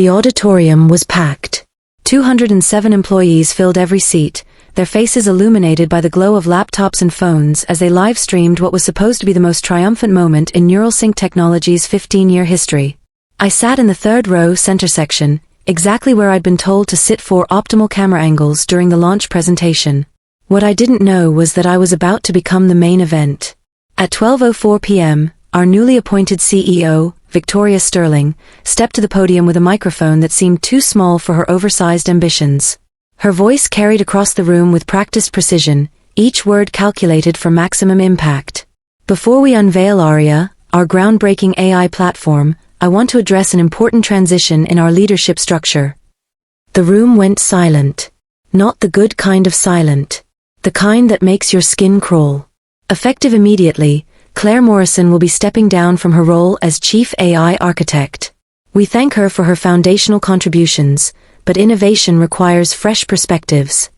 The auditorium was packed. 207 employees filled every seat, their faces illuminated by the glow of laptops and phones as they live-streamed what was supposed to be the most triumphant moment in NeuralSync Technologies' 15-year history. I sat in the third row center section, exactly where I'd been told to sit for optimal camera angles during the launch presentation. What I didn't know was that I was about to become the main event. At 12:04 p.m., our newly appointed CEO, Victoria Sterling, stepped to the podium with a microphone that seemed too small for her oversized ambitions. Her voice carried across the room with practiced precision, each word calculated for maximum impact. Before we unveil Aria, our groundbreaking AI platform, I want to address an important transition in our leadership structure. The room went silent. Not the good kind of silent. The kind that makes your skin crawl. Effective immediately, Claire Morrison will be stepping down from her role as Chief AI Architect. We thank her for her foundational contributions, but innovation requires fresh perspectives.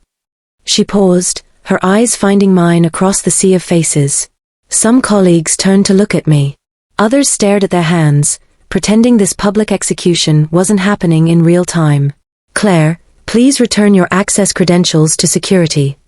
She paused, her eyes finding mine across the sea of faces. Some colleagues turned to look at me. Others stared at their hands, pretending this public execution wasn't happening in real time. Claire, please return your access credentials to security.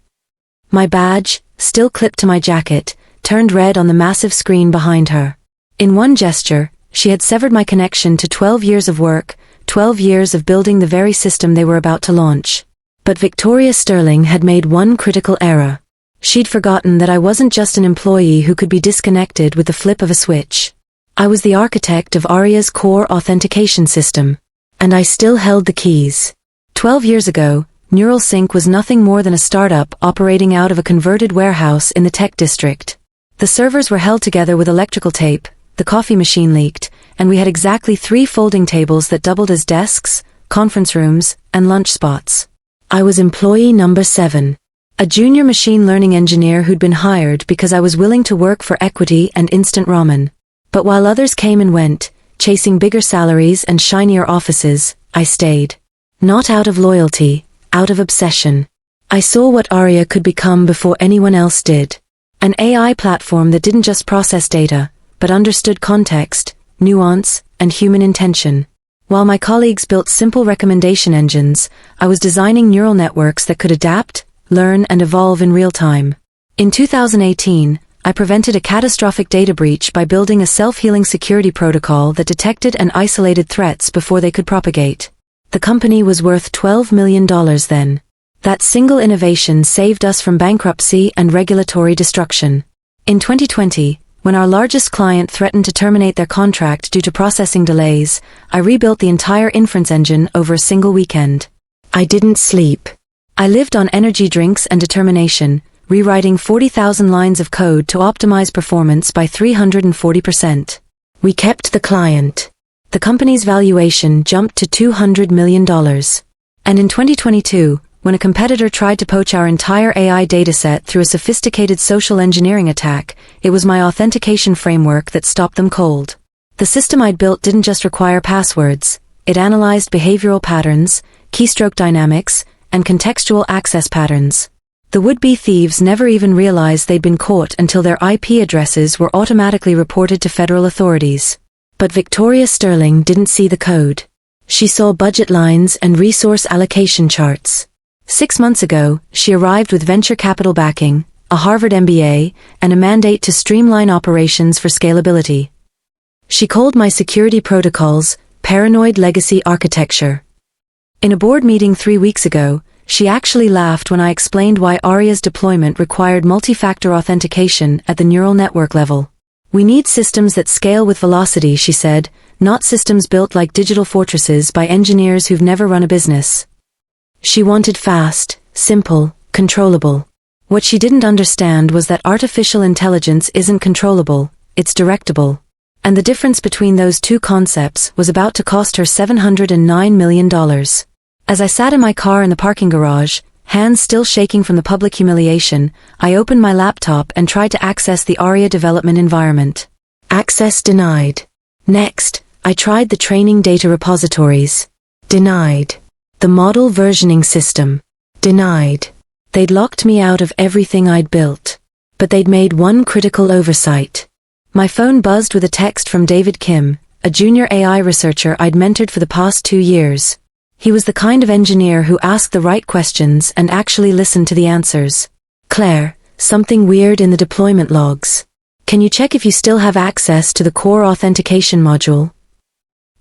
My badge, still clipped to my jacket, turned red on the massive screen behind her. In one gesture, she had severed my connection to 12 years of work, 12 years of building the very system they were about to launch. But Victoria Sterling had made one critical error. She'd forgotten that I wasn't just an employee who could be disconnected with the flip of a switch. I was the architect of Aria's core authentication system. And I still held the keys. 12 years ago, NeuralSync was nothing more than a startup operating out of a converted warehouse in the tech district. The servers were held together with electrical tape, the coffee machine leaked, and we had exactly 3 folding tables that doubled as desks, conference rooms, and lunch spots. I was employee number 7. A junior machine learning engineer who'd been hired because I was willing to work for equity and instant ramen. But while others came and went, chasing bigger salaries and shinier offices, I stayed. Not out of loyalty, out of obsession. I saw what Aria could become before anyone else did. An AI platform that didn't just process data, but understood context, nuance, and human intention. While my colleagues built simple recommendation engines, I was designing neural networks that could adapt, learn, and evolve in real time. In 2018, I prevented a catastrophic data breach by building a self-healing security protocol that detected and isolated threats before they could propagate. The company was worth $12 million then. That single innovation saved us from bankruptcy and regulatory destruction. In 2020, when our largest client threatened to terminate their contract due to processing delays, I rebuilt the entire inference engine over a single weekend. I didn't sleep. I lived on energy drinks and determination, rewriting 40,000 lines of code to optimize performance by 340%. We kept the client. The company's valuation jumped to $200 million. And in 2022, when a competitor tried to poach our entire AI dataset through a sophisticated social engineering attack, it was my authentication framework that stopped them cold. The system I'd built didn't just require passwords, it analyzed behavioral patterns, keystroke dynamics, and contextual access patterns. The would-be thieves never even realized they'd been caught until their IP addresses were automatically reported to federal authorities. But Victoria Sterling didn't see the code. She saw budget lines and resource allocation charts. 6 months ago, she arrived with venture capital backing, a Harvard MBA, and a mandate to streamline operations for scalability. She called my security protocols paranoid legacy architecture. In a board meeting 3 weeks ago, she actually laughed when I explained why Aria's deployment required multi-factor authentication at the neural network level. We need systems that scale with velocity, she said, not systems built like digital fortresses by engineers who've never run a business. She wanted fast, simple, controllable. What she didn't understand was that artificial intelligence isn't controllable, it's directable. And the difference between those two concepts was about to cost her $709 million. As I sat in my car in the parking garage, hands still shaking from the public humiliation, I opened my laptop and tried to access the Aria development environment. Access denied. Next, I tried the training data repositories. Denied. The model versioning system. Denied. They'd locked me out of everything I'd built. But they'd made one critical oversight. My phone buzzed with a text from David Kim, a junior AI researcher I'd mentored for the past 2 years. He was the kind of engineer who asked the right questions and actually listened to the answers. "Claire, something weird in the deployment logs. Can you check if you still have access to the core authentication module?"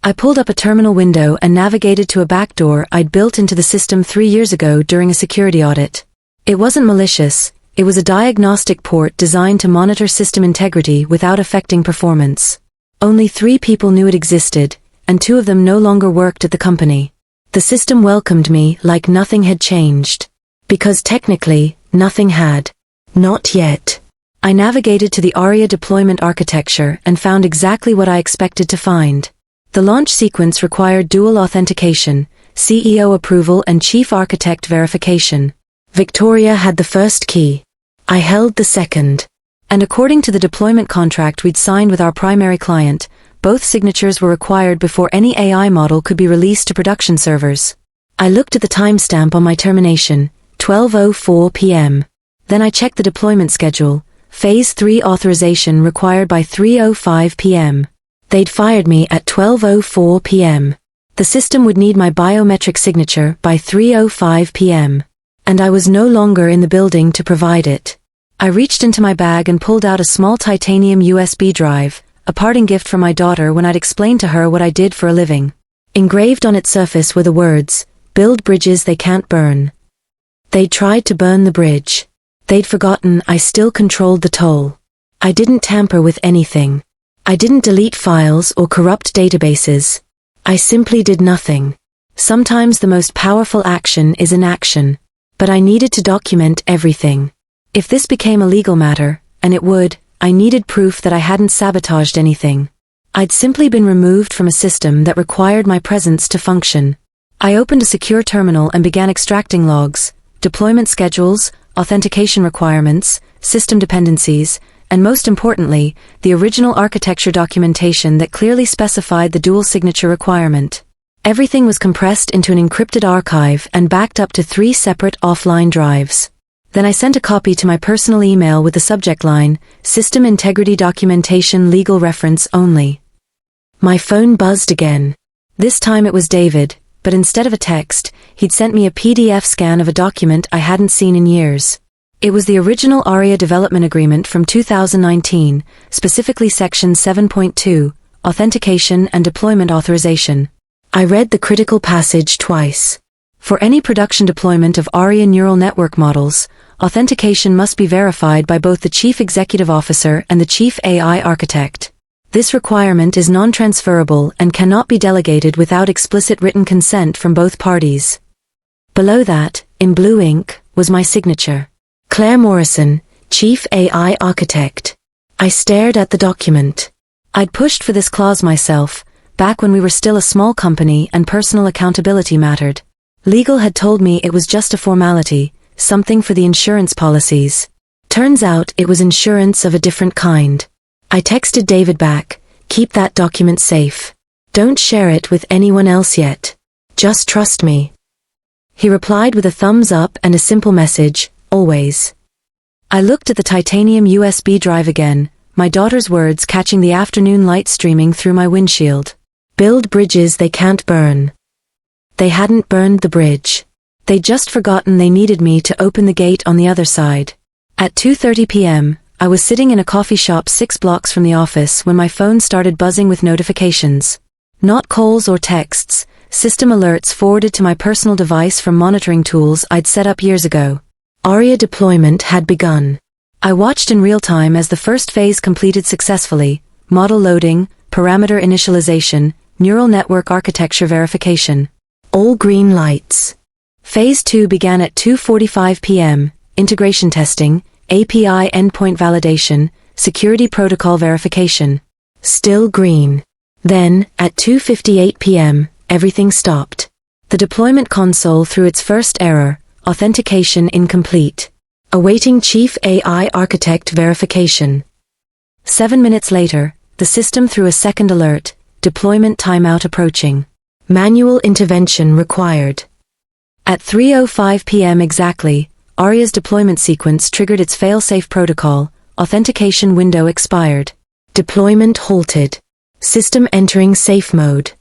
I pulled up a terminal window and navigated to a backdoor I'd built into the system 3 years ago during a security audit. It wasn't malicious, it was a diagnostic port designed to monitor system integrity without affecting performance. Only 3 people knew it existed, and 2 of them no longer worked at the company. The system welcomed me like nothing had changed. Because technically, nothing had. Not yet. I navigated to the ARIA deployment architecture and found exactly what I expected to find. The launch sequence required dual authentication, CEO approval and chief architect verification. Victoria had the first key. I held the second. And according to the deployment contract we'd signed with our primary client, both signatures were required before any AI model could be released to production servers. I looked at the timestamp on my termination, 12:04 p.m. Then I checked the deployment schedule, Phase 3 authorization required by 3:05 p.m. They'd fired me at 12:04 p.m. The system would need my biometric signature by 3:05 p.m. And I was no longer in the building to provide it. I reached into my bag and pulled out a small titanium USB drive, a parting gift from my daughter when I'd explained to her what I did for a living. Engraved on its surface were the words, "Build bridges they can't burn." They'd tried to burn the bridge. They'd forgotten I still controlled the toll. I didn't tamper with anything. I didn't delete files or corrupt databases. I simply did nothing. Sometimes the most powerful action is inaction. But I needed to document everything. If this became a legal matter, and it would, I needed proof that I hadn't sabotaged anything. I'd simply been removed from a system that required my presence to function. I opened a secure terminal and began extracting logs, deployment schedules, authentication requirements, system dependencies, and most importantly, the original architecture documentation that clearly specified the dual signature requirement. Everything was compressed into an encrypted archive and backed up to 3 separate offline drives. Then I sent a copy to my personal email with the subject line, "System Integrity Documentation Legal Reference Only." My phone buzzed again. This time it was David, but instead of a text, he'd sent me a PDF scan of a document I hadn't seen in years. It was the original ARIA development agreement from 2019, specifically Section 7.2, Authentication and Deployment Authorization. I read the critical passage twice. For any production deployment of ARIA neural network models, authentication must be verified by both the Chief Executive Officer and the Chief AI Architect. This requirement is non-transferable and cannot be delegated without explicit written consent from both parties. Below that, in blue ink, was my signature. Claire Morrison, Chief AI Architect. I stared at the document. I'd pushed for this clause myself, back when we were still a small company and personal accountability mattered. Legal had told me it was just a formality, something for the insurance policies. Turns out it was insurance of a different kind. I texted David back, "Keep that document safe. Don't share it with anyone else yet. Just trust me." He replied with a thumbs up and a simple message, "Always." I looked at the titanium USB drive again, my daughter's words catching the afternoon light streaming through my windshield. "Build bridges they can't burn." They hadn't burned the bridge. They'd just forgotten they needed me to open the gate on the other side. At 2:30 p.m., I was sitting in a coffee shop 6 blocks from the office when my phone started buzzing with notifications. Not calls or texts, system alerts forwarded to my personal device from monitoring tools I'd set up years ago. ARIA deployment had begun. I watched in real time as the first phase completed successfully, model loading, parameter initialization, neural network architecture verification. All green lights. Phase 2 began at 2:45 p.m., integration testing, API endpoint validation, security protocol verification. Still green. Then, at 2:58 p.m., everything stopped. The deployment console threw its first error, authentication incomplete. Awaiting Chief AI Architect verification. 7 minutes later, the system threw a second alert, deployment timeout approaching. Manual intervention required. At 3:05 p.m. exactly, ARIA's deployment sequence triggered its fail-safe protocol, authentication window expired. Deployment halted. System entering safe mode.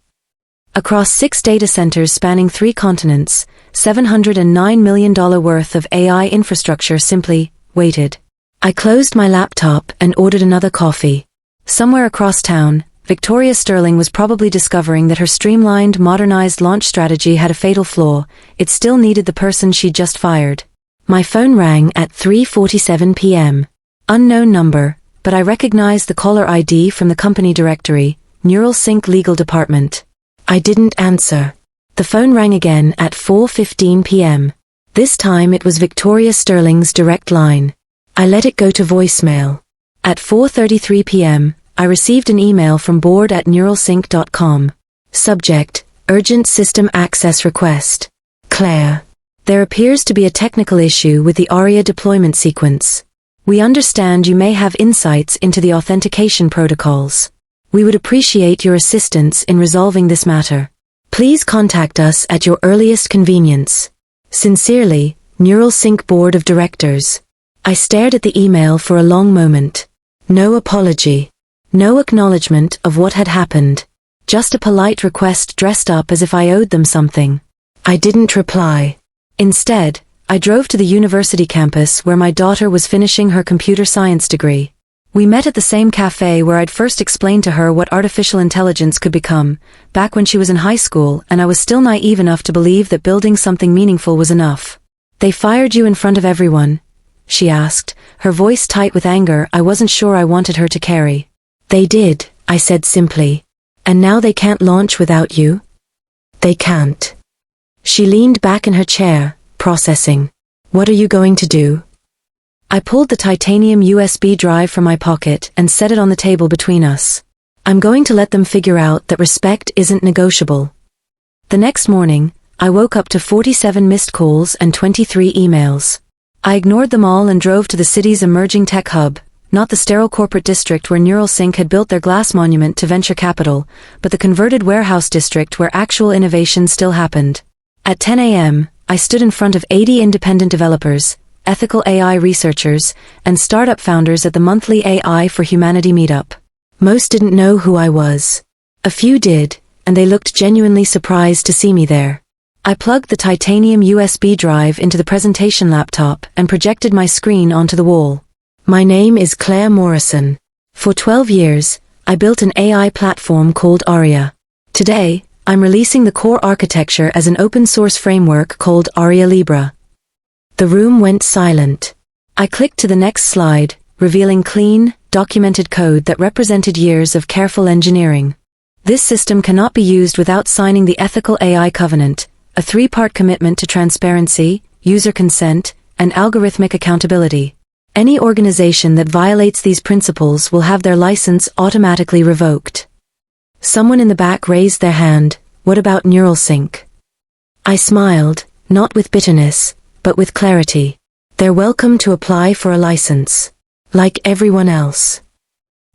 Across 6 data centers spanning 3 continents, $709 million worth of AI infrastructure simply waited. I closed my laptop and ordered another coffee. Somewhere across town, Victoria Sterling was probably discovering that her streamlined, modernized launch strategy had a fatal flaw. It still needed the person she'd just fired. My phone rang at 3:47 p.m. Unknown number, but I recognized the caller ID from the company directory, Neural Sync Legal Department. I didn't answer. The phone rang again at 4:15 p.m. This time it was Victoria Sterling's direct line. I let it go to voicemail. At 4:33 p.m., I received an email from board@neuralsync.com. Subject: Urgent System Access Request. Claire. There appears to be a technical issue with the ARIA deployment sequence. We understand you may have insights into the authentication protocols. We would appreciate your assistance in resolving this matter. Please contact us at your earliest convenience. Sincerely, Neural Sync Board of Directors. I stared at the email for a long moment. No apology. No acknowledgement of what had happened. Just a polite request dressed up as if I owed them something. I didn't reply. Instead, I drove to the university campus where my daughter was finishing her computer science degree. We met at the same cafe where I'd first explained to her what artificial intelligence could become, back when she was in high school and I was still naive enough to believe that building something meaningful was enough. They fired you in front of everyone? She asked, her voice tight with anger I wasn't sure I wanted her to carry. They did, I said simply. And now they can't launch without you? They can't. She leaned back in her chair, processing. What are you going to do? I pulled the titanium USB drive from my pocket and set it on the table between us. I'm going to let them figure out that respect isn't negotiable. The next morning, I woke up to 47 missed calls and 23 emails. I ignored them all and drove to the city's emerging tech hub, not the sterile corporate district where NeuralSync had built their glass monument to venture capital, but the converted warehouse district where actual innovation still happened. At 10 a.m., I stood in front of 80 independent developers, ethical AI researchers, and startup founders at the monthly AI for Humanity meetup. Most didn't know who I was. A few did, and they looked genuinely surprised to see me there. I plugged the titanium USB drive into the presentation laptop and projected my screen onto the wall. My name is Claire Morrison. For 12 years, I built an AI platform called ARIA. Today, I'm releasing the core architecture as an open-source framework called ARIA Libra. The room went silent. I clicked to the next slide, revealing clean, documented code that represented years of careful engineering. This system cannot be used without signing the Ethical AI Covenant, a 3-part commitment to transparency, user consent, and algorithmic accountability. Any organization that violates these principles will have their license automatically revoked. Someone in the back raised their hand. What about NeuralSync? I smiled, not with bitterness, but with clarity. They're welcome to apply for a license. Like everyone else.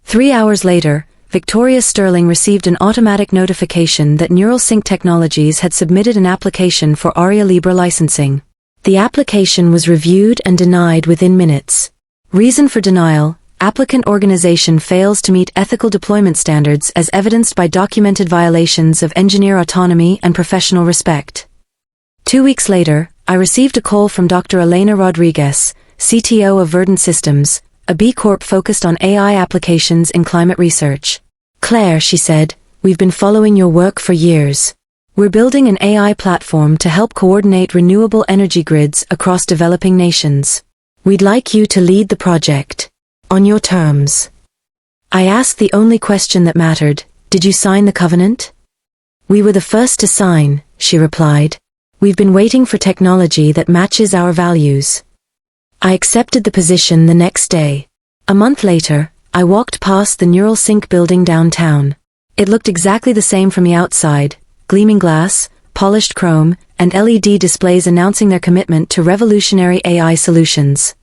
3 hours later, Victoria Sterling received an automatic notification that NeuralSync Technologies had submitted an application for ARIA Libra licensing. The application was reviewed and denied within minutes. Reason for denial: applicant organization fails to meet ethical deployment standards as evidenced by documented violations of engineer autonomy and professional respect. 2 weeks later, I received a call from Dr. Elena Rodriguez, CTO of Verdant Systems, a B Corp focused on AI applications in climate research. Claire, she said, we've been following your work for years. We're building an AI platform to help coordinate renewable energy grids across developing nations. We'd like you to lead the project. On your terms. I asked the only question that mattered: did you sign the covenant? We were the first to sign, she replied. We've been waiting for technology that matches our values. I accepted the position the next day. A month later, I walked past the NeuralSync building downtown. It looked exactly the same from the outside: gleaming glass, polished chrome, and LED displays announcing their commitment to revolutionary AI solutions.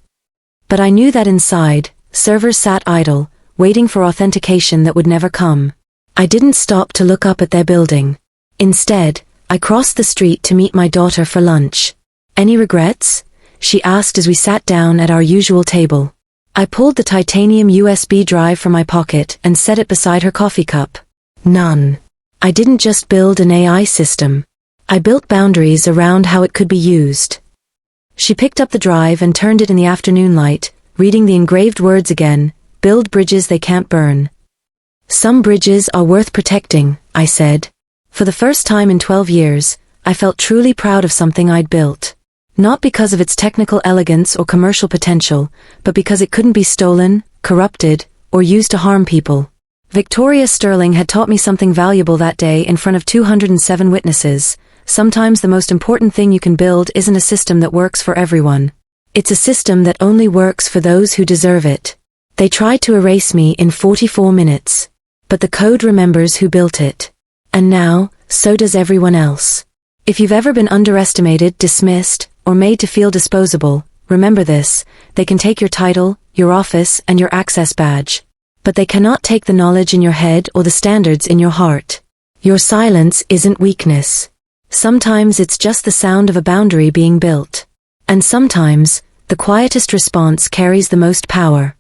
But I knew that inside, servers sat idle, waiting for authentication that would never come. I didn't stop to look up at their building. Instead, I crossed the street to meet my daughter for lunch. Any regrets? She asked as we sat down at our usual table. I pulled the titanium USB drive from my pocket and set it beside her coffee cup. None. I didn't just build an AI system. I built boundaries around how it could be used. She picked up the drive and turned it in the afternoon light, reading the engraved words again, "Build bridges they can't burn." "Some bridges are worth protecting," I said. For the first time in 12 years, I felt truly proud of something I'd built. Not because of its technical elegance or commercial potential, but because it couldn't be stolen, corrupted, or used to harm people. Victoria Sterling had taught me something valuable that day in front of 207 witnesses. Sometimes the most important thing you can build isn't a system that works for everyone. It's a system that only works for those who deserve it. They tried to erase me in 44 minutes. But the code remembers who built it. And now, so does everyone else. If you've ever been underestimated, dismissed, or made to feel disposable, remember this: they can take your title, your office, and your access badge. But they cannot take the knowledge in your head or the standards in your heart. Your silence isn't weakness. Sometimes it's just the sound of a boundary being built. And sometimes, the quietest response carries the most power.